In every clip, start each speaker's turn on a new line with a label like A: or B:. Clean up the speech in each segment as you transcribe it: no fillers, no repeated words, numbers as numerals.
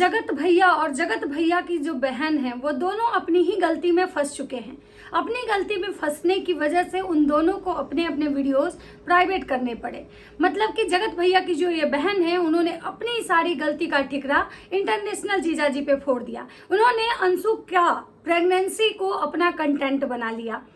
A: जगत भैया और जगत भैया की जो बहन है वो दोनों अपनी ही गलती में फंस चुके हैं। अपनी गलती में फंसने की वजह से उन दोनों को अपने अपने वीडियोस प्राइवेट करने पड़े। मतलब कि जगत भैया की जो ये बहन है उन्होंने अपनी सारी गलती का ठिकरा इंटरनेशनल जीजाजी पे फोड़ दिया। उन्होंने अंशु का प्रेगनेंसी को अपना कंटेंट बना लिया।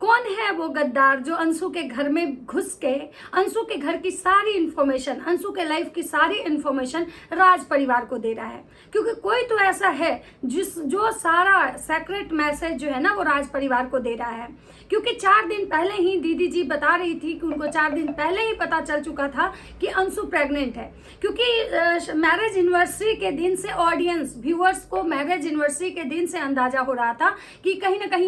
A: कौन है वो गद्दार जो अंशु के घर में घुस के अंशु के घर की सारी इंफॉर्मेशन, अंशु के लाइफ की सारी इंफॉर्मेशन राज परिवार को दे रहा है? क्योंकि कोई तो ऐसा है जो सारा सीक्रेट मैसेज जो है ना वो राज परिवार को दे रहा है। क्योंकि 4 दिन पहले ही दीदी जी बता रही थी कि उनको 4 दिन पहले ही पता चल चुका था कि अंशु प्रेग्नेंट है। क्योंकि मैरिज एनिवर्सरी के दिन से ऑडियंस व्यूअर्स को मैरिज एनिवर्सरी के दिन से अंदाजा हो रहा था कि कहीं ना कहीं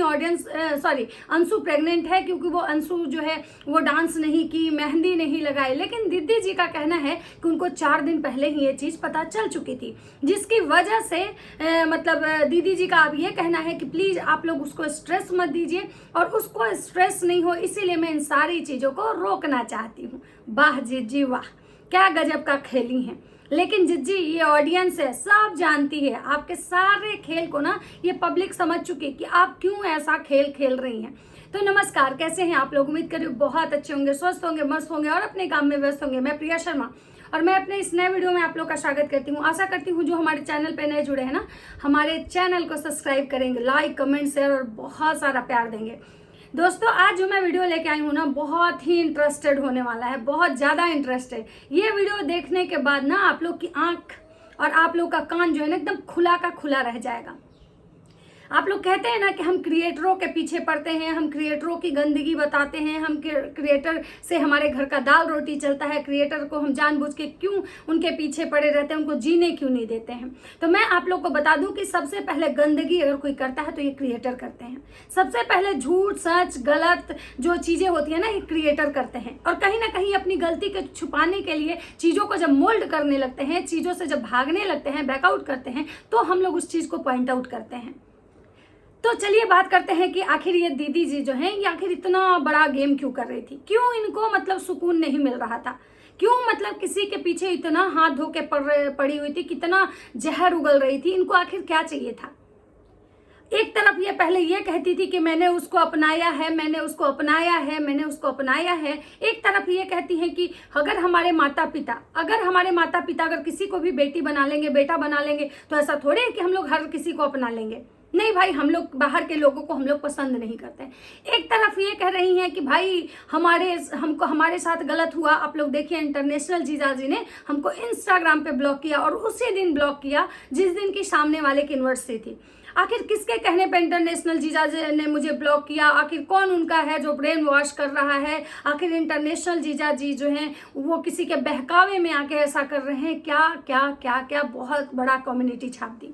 A: अंशु प्रेग्नेंट है। क्योंकि वो अंशु जो है वो डांस नहीं की, मेहंदी नहीं लगाई। लेकिन दीदी जी का कहना है कि उनको 4 दिन पहले ही ये चीज पता चल चुकी थी, जिसकी वजह से दीदी जी का अब ये कहना है कि प्लीज आप लोग उसको स्ट्रेस मत दीजिए और उसको स्ट्रेस नहीं हो, इसीलिए मैं इन सारी चीजों को रोकना चाहती हूँ। वाह जिज्जी वाह, क्या गजब का खेली हैं। लेकिन जिज्जी ये ऑडियंस है, सब जानती है आपके सारे खेल को ना, ये पब्लिक समझ चुकी कि आप क्यों ऐसा खेल खेल रही हैं। तो नमस्कार, कैसे हैं आप लोग? उम्मीद करी बहुत अच्छे होंगे, स्वस्थ होंगे, मस्त होंगे और अपने काम में व्यस्त होंगे। मैं प्रिया शर्मा और मैं अपने इस नए वीडियो में आप लोग का स्वागत करती हूँ। आशा करती हूँ जो हमारे चैनल पे नए जुड़े हैं ना, हमारे चैनल को सब्सक्राइब करेंगे, लाइक कमेंट शेयर और बहुत सारा प्यार देंगे। दोस्तों, आज जो मैं वीडियो लेके आई हूँ ना, बहुत ही इंटरेस्टेड होने वाला है, बहुत ज़्यादा इंटरेस्टेड। ये वीडियो देखने के बाद ना आप लोग की आंख और आप लोग का कान जो है ना एकदम खुला का खुला रह जाएगा। आप लोग कहते हैं ना कि हम क्रिएटरों के पीछे पड़ते हैं, हम क्रिएटरों की गंदगी बताते हैं, हम क्रिएटर से हमारे घर का दाल रोटी चलता है, क्रिएटर को हम जानबूझ के क्यों उनके पीछे पड़े रहते हैं, उनको जीने क्यों नहीं देते हैं। तो मैं आप लोग को बता दूं कि सबसे पहले गंदगी अगर कोई करता है तो ये क्रिएटर करते हैं। सबसे पहले झूठ सच गलत जो चीजें होती है ना, ये क्रिएटर करते हैं। और कहीं ना कहीं अपनी गलती को छुपाने के लिए चीजों को जब मोल्ड करने लगते हैं, चीजों से जब भागने लगते हैं, बैकआउट करते हैं, तो हम लोग उस चीज को पॉइंट आउट करते हैं। तो चलिए बात करते हैं कि आखिर ये दीदी जी जो हैं ये आखिर इतना बड़ा गेम क्यों कर रही थी, क्यों इनको मतलब सुकून नहीं मिल रहा था, क्यों मतलब किसी के पीछे इतना हाथ धो के पड़ी हुई थी, कितना जहर उगल रही थी, इनको आखिर क्या चाहिए था। एक तरफ ये पहले ये कहती थी कि मैंने उसको अपनाया है, मैंने उसको अपनाया है, मैंने उसको अपनाया है। एक तरफ ये कहती है कि अगर हमारे माता पिता अगर किसी को भी बेटी बना लेंगे, बेटा बना लेंगे, तो ऐसा थोड़े है कि हम लोग हर किसी को अपना लेंगे। नहीं भाई, हम लोग बाहर के लोगों को हम लोग पसंद नहीं करते। एक तरफ ये कह रही हैं कि भाई हमारे साथ गलत हुआ। आप लोग देखिए, इंटरनेशनल जीजाजी ने हमको इंस्टाग्राम पे ब्लॉक किया और उसी दिन ब्लॉक किया जिस दिन की सामने वाले की एनिवर्सरी थी। आखिर किसके कहने पे इंटरनेशनल जीजाजी ने मुझे ब्लॉक किया? आखिर कौन उनका है जो ब्रेन वॉश कर रहा है? आखिर इंटरनेशनल जीजाजी जो हैं वो किसी के बहकावे में आके ऐसा कर रहे हैं? क्या क्या क्या क्या बहुत बड़ा कम्युनिटी छाप दी।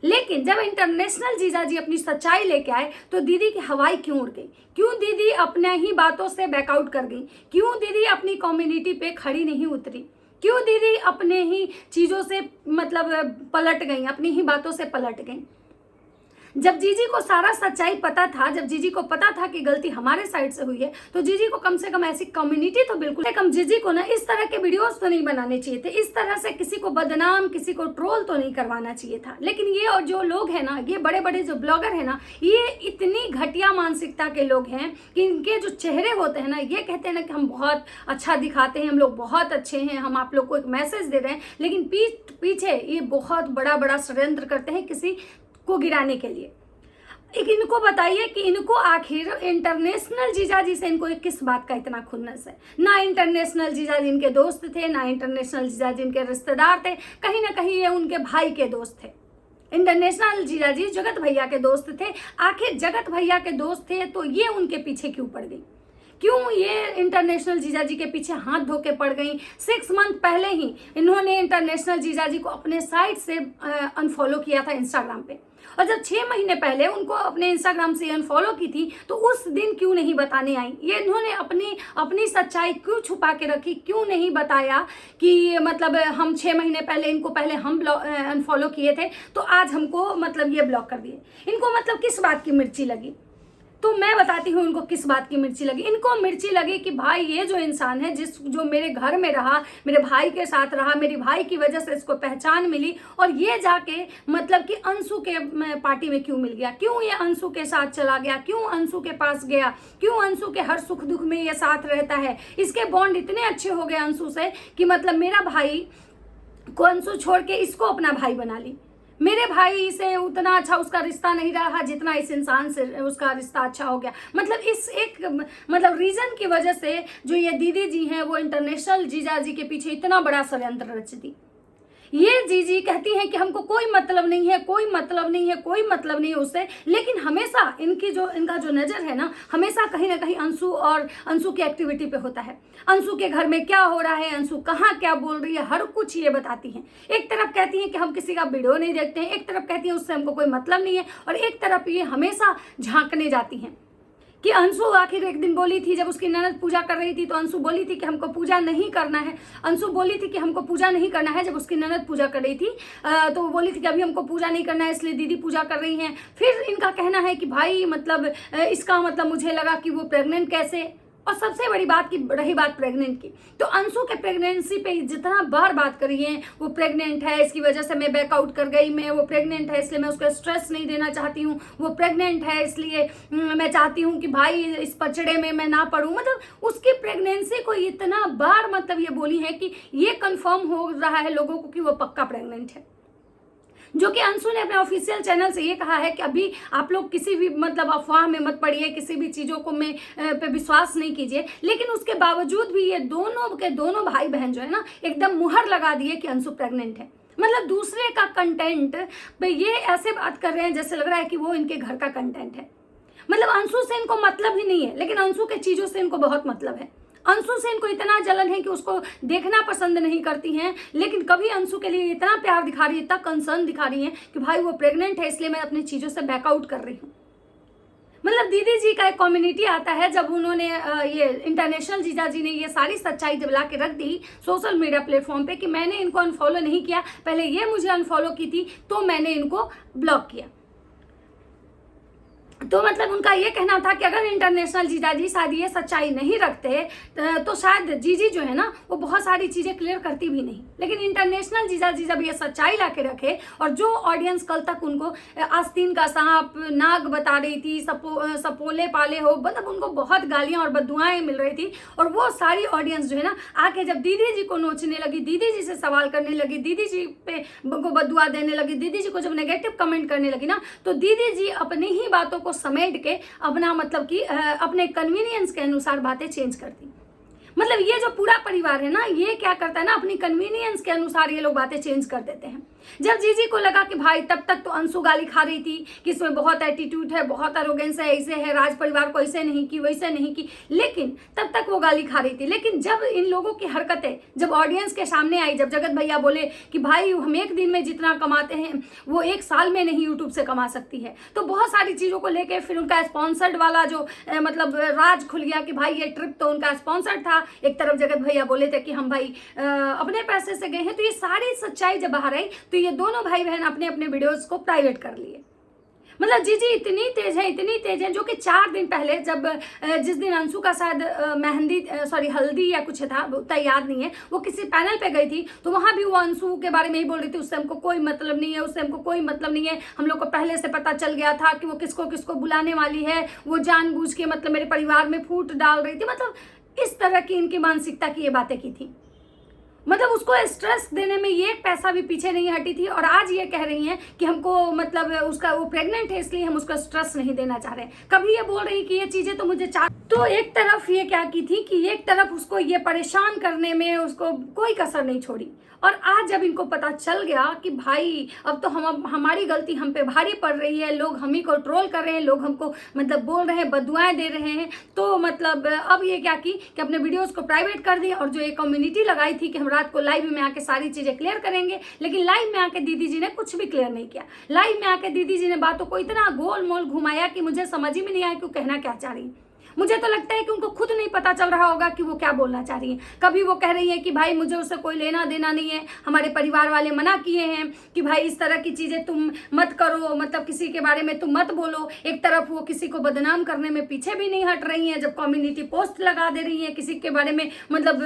A: लेकिन जब इंटरनेशनल जीजाजी अपनी सच्चाई लेके आए तो दीदी की हवाई क्यों उड़ गई? क्यों दीदी अपने ही बातों से बैकआउट कर गई? क्यों दीदी अपनी कम्युनिटी पे खड़ी नहीं उतरी? क्यों दीदी अपने ही चीजों से पलट गई, अपनी ही बातों से पलट गई? जब जीजी को सारा सच्चाई पता था, जब जीजी को पता था कि गलती हमारे साइड से हुई है, तो जीजी को कम से कम ऐसी कम्युनिटी तो बिल्कुल कम जीजी को ना इस तरह के वीडियोस तो नहीं बनाने चाहिए थे, इस तरह से किसी को बदनाम, किसी को ट्रोल तो नहीं करवाना चाहिए था। लेकिन ये और जो लोग हैं ना, ये बड़े बड़े जो ब्लॉगर हैं ना, ये इतनी घटिया मानसिकता के लोग हैं कि इनके जो चेहरे होते हैं ना, ये कहते हैं ना कि हम बहुत अच्छा दिखाते हैं, हम लोग बहुत अच्छे हैं, हम आप लोग को एक मैसेज दे रहे हैं, लेकिन पीछे ये बहुत बड़ा बड़ा षड्यंत्र करते हैं किसी को गिराने के लिए। एक इनको बताइए कि इनको आखिर इंटरनेशनल जीजाजी से इनको किस बात का इतना खुन्नस है? ना इंटरनेशनल जीजाजी इनके दोस्त थे, ना इंटरनेशनल जीजाजी इनके रिश्तेदार थे, कहीं ना कहीं ये उनके भाई के दोस्त थे। इंटरनेशनल जीजाजी जगत भैया के दोस्त थे। आखिर जगत भैया के दोस्त थे तो ये उनके पीछे क्यों पड़ गई? क्यों ये इंटरनेशनल जीजाजी के पीछे हाथ धो के पड़ गई? 6 मंथ पहले ही इन्होंने इंटरनेशनल जीजाजी को अपने साइट से अनफॉलो किया था इंस्टाग्राम पे, और जब 6 महीने पहले उनको अपने इंस्टाग्राम से अनफॉलो की थी तो उस दिन क्यों नहीं बताने आई? ये इन्होंने अपनी सच्चाई क्यों छुपा के रखी? क्यों नहीं बताया कि हम 6 महीने पहले इनको पहले हम अनफॉलो किए थे तो आज हमको ये ब्लॉक कर दिए? इनको किस बात की मिर्ची लगी? तो मैं बताती हूँ उनको किस बात की मिर्ची लगी। इनको मिर्ची लगी कि भाई ये जो इंसान है जो मेरे घर में रहा, मेरे भाई के साथ रहा, मेरी भाई की वजह से इसको पहचान मिली, और ये जाके मतलब कि अंशु के पार्टी में क्यों मिल गया, क्यों ये अंशु के साथ चला गया, क्यों अंशु के पास गया, क्यों अंशु के हर सुख दुख में ये साथ रहता है। इसके बॉन्ड इतने अच्छे हो गए अंशु से कि मतलब मेरा भाई को अंशु छोड़ के इसको अपना भाई बना ली। मेरे भाई से उतना अच्छा उसका रिश्ता नहीं रहा जितना इस इंसान से उसका रिश्ता अच्छा हो गया। मतलब इस एक मतलब रीजन की वजह से जो ये दीदी जी हैं वो इंटरनेशनल जीजा जी के पीछे इतना बड़ा षड्यंत्र रचती। ये जीजी कहती हैं कि हमको कोई मतलब नहीं है, कोई मतलब नहीं है, कोई मतलब नहीं है उससे, लेकिन हमेशा इनका जो नज़र है ना, हमेशा कहीं ना कहीं अंशु और अंशु की एक्टिविटी पे होता है। अंशु के घर में क्या हो रहा है, अंशु कहाँ क्या बोल रही है, हर कुछ ये बताती हैं। एक तरफ कहती हैं कि हम किसी का वीडियो नहीं देखते हैं, एक तरफ कहती हैं उससे हमको कोई मतलब नहीं है, और एक तरफ ये हमेशा झांकने जाती हैं कि अंशु आखिर एक दिन बोली थी, जब उसकी ननद पूजा कर रही थी तो अंशु बोली थी कि हमको पूजा नहीं करना है। अंशु बोली थी कि हमको पूजा नहीं करना है जब उसकी ननद पूजा कर रही थी, तो वो बोली थी कि अभी हमको पूजा नहीं करना है इसलिए दीदी पूजा कर रही हैं। फिर इनका कहना है कि भाई मतलब इसका मतलब मुझे लगा कि वो प्रेग्नेंट कैसे। और सबसे बड़ी बात की रही बात प्रेग्नेंट की, तो अंशु के प्रेगनेंसी पे जितना बार बात करी है, वो प्रेग्नेंट है इसकी वजह से मैं बैकआउट कर गई, मैं वो प्रेग्नेंट है इसलिए मैं उसको स्ट्रेस नहीं देना चाहती हूँ, वो प्रेग्नेंट है इसलिए मैं चाहती हूँ कि भाई इस पचड़े में मैं ना पड़ूँ। मतलब उसकी प्रेगनेंसी को इतना बार मतलब ये बोली है कि ये कंफर्म हो रहा है लोगों को कि वो पक्का प्रेग्नेंट है। जो कि अंशु ने अपने ऑफिशियल चैनल से ये कहा है कि अभी आप लोग किसी भी मतलब अफवाह में मत पड़िए, किसी भी चीज़ों को पे विश्वास नहीं कीजिए। लेकिन उसके बावजूद भी ये दोनों के दोनों भाई बहन जो है ना एकदम मुहर लगा दिए कि अंशु प्रेग्नेंट है। मतलब दूसरे का कंटेंट पे ये ऐसे बात कर रहे हैं जैसे लग रहा है कि वो इनके घर का कंटेंट है। मतलब अंशु से इनको मतलब ही नहीं है, लेकिन अंशु के चीज़ों से इनको बहुत मतलब है। अंशु से इनको इतना जलन है कि उसको देखना पसंद नहीं करती हैं, लेकिन कभी अंशु के लिए इतना प्यार दिखा रही है, इतना कंसर्न दिखा रही है कि भाई वो प्रेग्नेंट है इसलिए मैं अपनी चीज़ों से बैकआउट कर रही हूँ। मतलब दीदी जी का एक कम्युनिटी आता है, जब उन्होंने ये इंटरनेशनल जीजा जी ने ये सारी सच्चाई जब ला के रख दी सोशल मीडिया प्लेटफॉर्म पे कि मैंने इनको अनफॉलो नहीं किया, पहले ये मुझे अनफॉलो की थी तो मैंने इनको ब्लॉक किया। तो मतलब उनका ये कहना था कि अगर इंटरनेशनल जीजा जी शायद ये सच्चाई नहीं रखते तो शायद जीजी जो है ना वो बहुत सारी चीज़ें क्लियर करती भी नहीं। लेकिन इंटरनेशनल जीजा जी जब ये सच्चाई ला के रखे, और जो ऑडियंस कल तक उनको आस्तीन का सांप नाग बता रही थी, सपोले पाले हो, मतलब उनको बहुत गालियाँ और बददुआएं मिल रही थी, और वो सारी ऑडियंस जो है ना आके जब दीदी जी को नोचने लगी, दीदी जी से सवाल करने लगी, दीदी जी पे को बददुआ देने लगी, दीदी जी को जब नेगेटिव कमेंट करने लगी ना, तो दीदी जी अपनी ही बातों को समेट के अपना मतलब कि अपने कन्वीनियंस के अनुसार बातें चेंज करती। मतलब ये जो पूरा परिवार है ना, ये क्या करता है ना, अपनी कन्वीनियंस के अनुसार ये लोग बातें चेंज कर देते हैं। जब जीजी को लगा कि भाई तब तक तो अंशु गाली खा रही थी कि इसमें बहुत एटीट्यूड है, बहुत अरोगेंस है, ऐसे है, राज परिवार को ऐसे नहीं की वैसे नहीं की, लेकिन तब तक वो गाली खा रही थी। लेकिन जब इन लोगों की हरकतें जब ऑडियंस के सामने आई, जब जगत भैया बोले कि भाई हम एक दिन में जितना कमाते हैं वो एक साल में नहीं यूट्यूब से कमा सकती है, तो बहुत सारी चीज़ों को लेकर फिर उनका स्पॉन्सर्ड वाला जो मतलब राज खुल गया कि भाई ये ट्रिप तो उनका स्पॉन्सर्ड था। एक तरफ जगत भैया बोले थे कि हम भाई अपने पैसे से गए हैं। तो ये सारी सच्चाई जब बाहर आई तो ये दोनों भाई बहन अपने अपने वीडियोस को प्राइवेट कर लिए। मतलब जीजी इतनी तेज है जो कि 4 दिन पहले जब जिस दिन अंशु का शायद हल्दी या कुछ था, उतना याद नहीं है, वो किसी पैनल पे गई थी तो वहाँ भी वो अंशु के बारे में ही बोल रही थी, उससे हमको कोई मतलब नहीं है, उससे हमको कोई मतलब नहीं है, हम लोग को पहले से पता चल गया था कि वो किसको किसको बुलाने वाली है, वो जानबूझ के मतलब मेरे परिवार में फूट डाल रही थी। मतलब इस तरह की इनकी मानसिकता की ये बातें की थी। मतलब उसको स्ट्रेस देने में ये पैसा भी पीछे नहीं हटी थी, और आज ये कह रही हैं कि हमको मतलब उसका वो प्रेग्नेंट है इसलिए हम उसको स्ट्रेस नहीं देना चाह रहे। कभी ये बोल रही कि ये चीजें तो मुझे तो एक तरफ ये क्या की थी कि एक तरफ उसको ये परेशान करने में उसको कोई कसर नहीं छोड़ी, और आज जब इनको पता चल गया कि भाई अब तो हमारी गलती हम पे भारी पड़ रही है, लोग हम ही को ट्रोल कर रहे हैं, लोग हमको मतलब बोल रहे हैं, बददुआएं दे रहे हैं, तो मतलब अब ये क्या की कि अपने वीडियोस को प्राइवेट कर दी। और जो ये कम्युनिटी लगाई थी कि हम रात को लाइव में आके सारी चीजें क्लियर करेंगे, लेकिन लाइव में आके दीदी जी ने कुछ भी क्लियर नहीं किया। लाइव में आके दीदी जी ने बातों को इतना गोल मोल घुमाया कि मुझे समझ ही में नहीं आया कि वो कहना क्या चाह रही। मुझे तो लगता है कि उनको खुद नहीं पता चल रहा होगा कि वो क्या बोलना चाह रही है। कभी वो कह रही है कि भाई मुझे उससे कोई लेना देना नहीं है, हमारे परिवार वाले मना किए हैं कि भाई इस तरह की चीज़ें तुम मत करो, मतलब किसी के बारे में तुम मत बोलो। एक तरफ वो किसी को बदनाम करने में पीछे भी नहीं हट रही हैं, जब कम्युनिटी पोस्ट लगा दे रही हैं किसी के बारे में मतलब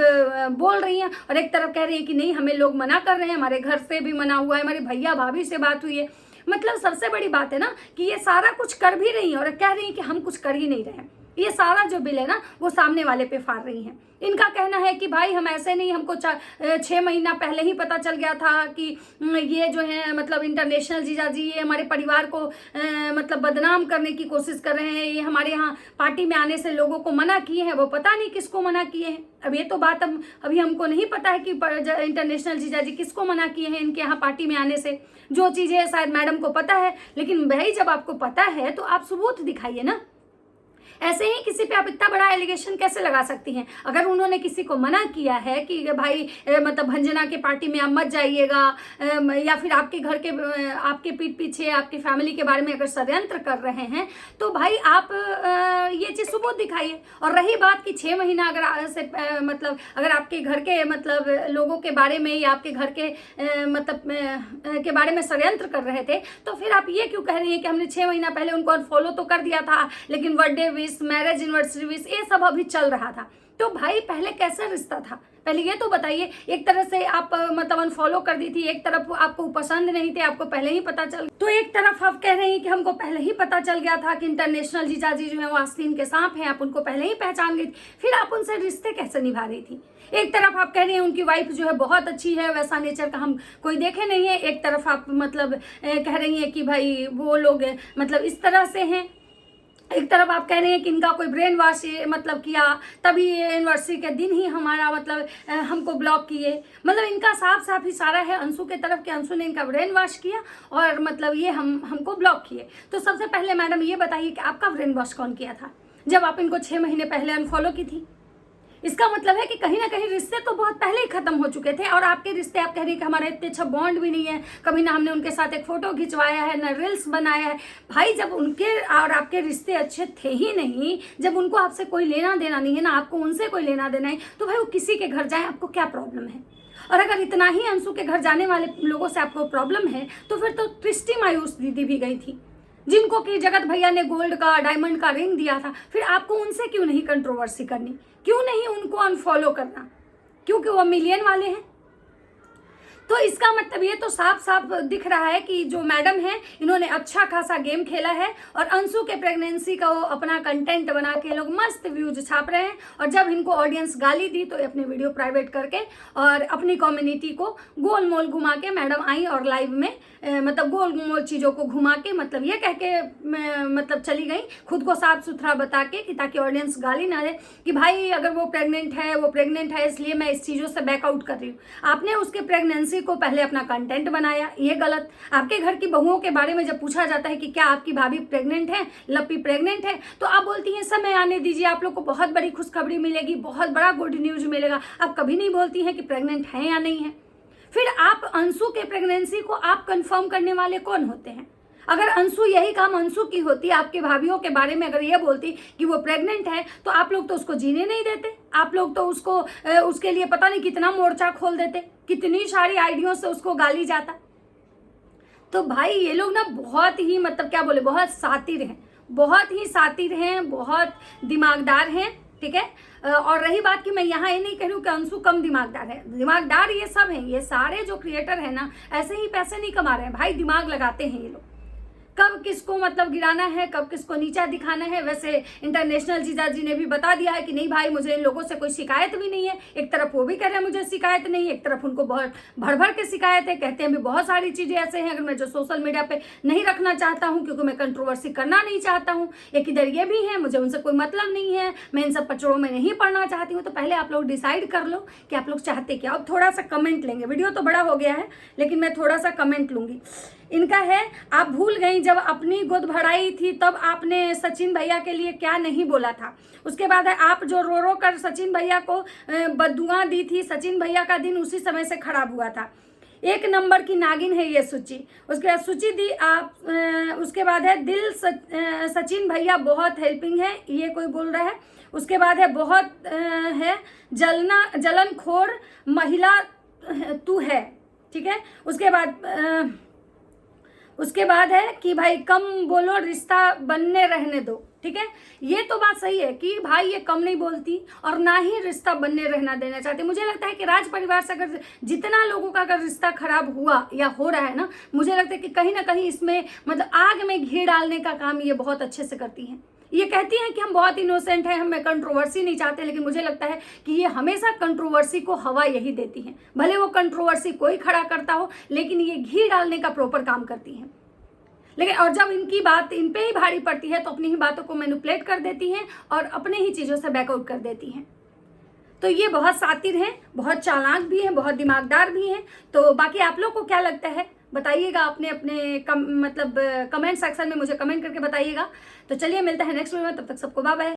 A: बोल रही हैं, और एक तरफ कह रही है कि नहीं हमें लोग मना कर रहे हैं, हमारे घर से भी मना हुआ है, हमारे भैया भाभी से बात हुई है। मतलब सबसे बड़ी बात है ना कि ये सारा कुछ कर भी रही है और कह रही है कि हम कुछ कर ही नहीं रहे हैं। ये सारा जो बिल है ना वो सामने वाले पे फाड़ रही हैं। इनका कहना है कि भाई हम ऐसे नहीं, हमको 6 महीना पहले ही पता चल गया था कि ये जो है मतलब इंटरनेशनल जीजा जी ये हमारे परिवार को मतलब बदनाम करने की कोशिश कर रहे हैं, ये हमारे यहाँ पार्टी में आने से लोगों को मना किए हैं, वो पता नहीं किसको मना किए हैं। अब ये तो बात अभी हमको नहीं पता है कि इंटरनेशनल जीजा जी किसको मना किए हैं इनके यहाँ पार्टी में आने से। जो चीज़ें शायद मैडम को पता है, लेकिन भाई जब आपको पता है तो आप सबूत दिखाइए ना। ऐसे ही किसी पे आप इतना बड़ा एलिगेशन कैसे लगा सकती हैं? अगर उन्होंने किसी को मना किया है कि भाई मतलब भंजना के पार्टी में आप मत जाइएगा, या फिर आपके घर के आपके पीठ पीछे आपकी फैमिली के बारे में अगर षड्यंत्र कर रहे हैं, तो भाई आप ये चीज़ सबूत दिखाइए। और रही बात कि 6 महीना अगर मतलब अगर आपके घर के मतलब लोगों के बारे में या आपके घर के मतलब के बारे में षड्यंत्र कर रहे थे, तो फिर आप ये क्यों कह रही हैं कि हमने 6 महीना पहले उनको अनफॉलो तो कर दिया था, लेकिन birthday wish, marriage anniversary wish, ये सब अभी चल रहा था। तो भाई पहले कैसा रिश्ता था, पहले ये तो बताइए। एक तरह से आप मतलब अनफॉलो कर दी थी, एक तरफ आपको पसंद नहीं थे, आपको पहले ही पता चल, तो एक तरफ आप कह रहे हैं कि हमको पहले ही पता चल गया था कि इंटरनेशनल जीजा जी जो है वो आस्तीन के सांप हैं, आप उनको पहले ही पहचान गई थी, फिर आप उनसे रिश्ते कैसे निभा रही थी? एक तरफ आप कह रही हैं उनकी वाइफ जो है बहुत अच्छी है, वैसा नेचर का हम कोई देखे नहीं है, एक तरफ आप मतलब कह रही हैं कि भाई वो लोग मतलब इस तरह से हैं, एक तरफ आप कह रहे हैं कि इनका कोई ब्रेन वॉश मतलब किया, तभी एनिवर्सरी के दिन ही हमारा मतलब हमको ब्लॉक किए। मतलब इनका साफ साफ इशारा है अंशु के तरफ कि अंशु ने इनका ब्रेन वॉश किया और मतलब ये हमको ब्लॉक किए। तो सबसे पहले मैडम ये बताइए कि आपका ब्रेन वॉश कौन किया था जब आप इनको 6 महीने पहले अनफॉलो की थी? इसका मतलब है कि कहीं ना कहीं रिश्ते तो बहुत पहले ही खत्म हो चुके थे, और आपके रिश्ते आप कह रही हैं कि हमारा इतने अच्छा बॉन्ड भी नहीं है, कभी ना हमने उनके साथ एक फोटो खिंचवाया है ना रील्स बनाया है। भाई जब उनके और आपके रिश्ते अच्छे थे ही नहीं, जब उनको आपसे कोई लेना देना नहीं है ना आपको उनसे कोई लेना देना है, तो भाई वो किसी के घर जाए, आपको क्या प्रॉब्लम है? और अगर इतना ही अंशु के घर जाने वाले लोगों से आपको प्रॉब्लम है, तो फिर तो ट्रिस्टी मायूस दीदी भी गई थी जिनको कि जगत भैया ने गोल्ड का डायमंड का रिंग दिया था, फिर आपको उनसे क्यों नहीं कंट्रोवर्सी करनी, क्यों नहीं उनको अनफॉलो करना? क्योंकि वो मिलियन वाले हैं। तो इसका मतलब ये तो साफ साफ दिख रहा है कि जो मैडम है इन्होंने अच्छा खासा गेम खेला है, और अंशु के प्रेगनेंसी का वो अपना कंटेंट बना के लोग मस्त व्यूज छाप रहे हैं, और जब इनको ऑडियंस गाली दी तो अपनी वीडियो प्राइवेट करके और अपनी कम्युनिटी को गोल मोल घुमा के मैडम आई और लाइव में मतलब गोल मोल चीज़ों को घुमा के मतलब ये कह के मतलब चली गई, खुद को साफ सुथरा बता के कि ताकि ऑडियंस गाली ना दे कि भाई अगर वो प्रेग्नेंट है इसलिए मैं इस चीज़ों से बैकआउट कर रही हूँ। आपने उसके प्रेगनेंसी को पहले अपना कंटेंट बनाया, ये गलत। आपके घर की बहुओं के बारे में जब पूछा जाता है कि क्या आपकी भाभी प्रेग्नेंट है, लप्पी प्रेग्नेंट है, तो आप बोलती हैं समय आने दीजिए, आप लोग को बहुत बड़ी खुशखबरी मिलेगी, बहुत बड़ा गुड न्यूज मिलेगा। आप कभी नहीं बोलती हैं कि प्रेग्नेंट है या नहीं है। फिर आप अंशु के प्रेगनेंसी को आप कंफर्म करने वाले कौन होते हैं? अगर अंशु यही काम अंशु की होती, आपके भाभीियों के बारे में अगर ये बोलती कि वो प्रेग्नेंट है, तो आप लोग तो उसको जीने नहीं देते, आप लोग तो उसको उसके लिए पता नहीं कितना मोर्चा खोल देते, कितनी सारी आइडियों से उसको गाली जाता। तो भाई ये लोग ना बहुत ही मतलब क्या बोले, बहुत सातिर हैं, बहुत ही सातिर हैं, बहुत दिमागदार हैं, ठीक है। और रही बात कि मैं यहाँ ये नहीं कह रही हूँ कि अंशु कम दिमागदार है, दिमागदार ये सब हैं, ये सारे जो क्रिएटर हैं ना ऐसे ही पैसे नहीं कमा रहे हैं भाई, दिमाग लगाते हैं ये लोग, कब किसको मतलब गिराना है, कब किसको नीचा दिखाना है। वैसे इंटरनेशनल जीजा जी ने भी बता दिया है कि नहीं भाई मुझे इन लोगों से कोई शिकायत भी नहीं है। एक तरफ वो भी कह रहे हैं मुझे शिकायत नहीं, एक तरफ उनको बहुत भर भर के शिकायत है, कहते हैं भी बहुत सारी चीज़ें ऐसे हैं अगर मैं जो सोशल मीडिया पे नहीं रखना चाहता हूँ क्योंकि मैं कंट्रोवर्सी करना नहीं चाहता हूँ। एक इधर ये भी है, मुझे उनसे कोई मतलब नहीं है, मैं इन सब पचड़ों में नहीं पढ़ना चाहती हूँ। तो पहले आप लोग डिसाइड कर लो कि आप लोग चाहते क्या। अब थोड़ा सा कमेंट लेंगे, वीडियो तो बड़ा हो गया है लेकिन मैं थोड़ा सा कमेंट लूँगी। इनका है, आप भूल गई जब अपनी गोद भराई थी तब आपने सचिन भैया के लिए क्या नहीं बोला था। उसके बाद है, आप जो रो रो कर सचिन भैया को बददुआ दी थी, सचिन भैया का दिन उसी समय से खराब हुआ था। एक नंबर की नागिन है ये सुचि। उसके बाद सुचि दी आप, उसके बाद है दिल सचिन भैया बहुत हेल्पिंग है, ये कोई बोल रहा है। उसके बाद है बहुत है जलनखोर महिला तू है, ठीक है। उसके बाद है कि भाई कम बोलो रिश्ता बनने रहने दो, ठीक है। ये तो बात सही है कि भाई ये कम नहीं बोलती और ना ही रिश्ता बनने रहना देना चाहती। मुझे लगता है कि राज परिवार से अगर जितना लोगों का अगर रिश्ता खराब हुआ या हो रहा है ना, मुझे लगता है कि कहीं ना कहीं इसमें मतलब आग में घी डालने का काम ये बहुत अच्छे से करती हैं। ये कहती हैं कि हम बहुत इनोसेंट हैं, हमें कंट्रोवर्सी नहीं चाहते, लेकिन मुझे लगता है कि ये हमेशा कंट्रोवर्सी को हवा यही देती हैं। भले वो कंट्रोवर्सी कोई खड़ा करता हो, लेकिन ये घी डालने का प्रॉपर काम करती हैं। लेकिन और जब इनकी बात इन पे ही भारी पड़ती है तो अपनी ही बातों को मैनिपुलेट कर देती हैं और अपने ही चीज़ों से बैकआउट कर देती हैं। तो ये बहुत शातिर हैं, बहुत चालाक भी हैं, बहुत दिमागदार भी हैं। तो बाकी आप लोग को क्या लगता है बताइएगा, अपने अपने कमेंट सेक्शन में मुझे कमेंट करके बताइएगा। तो चलिए मिलते हैं नेक्स्ट वीडियो में, तब तक सबको बाय बाय।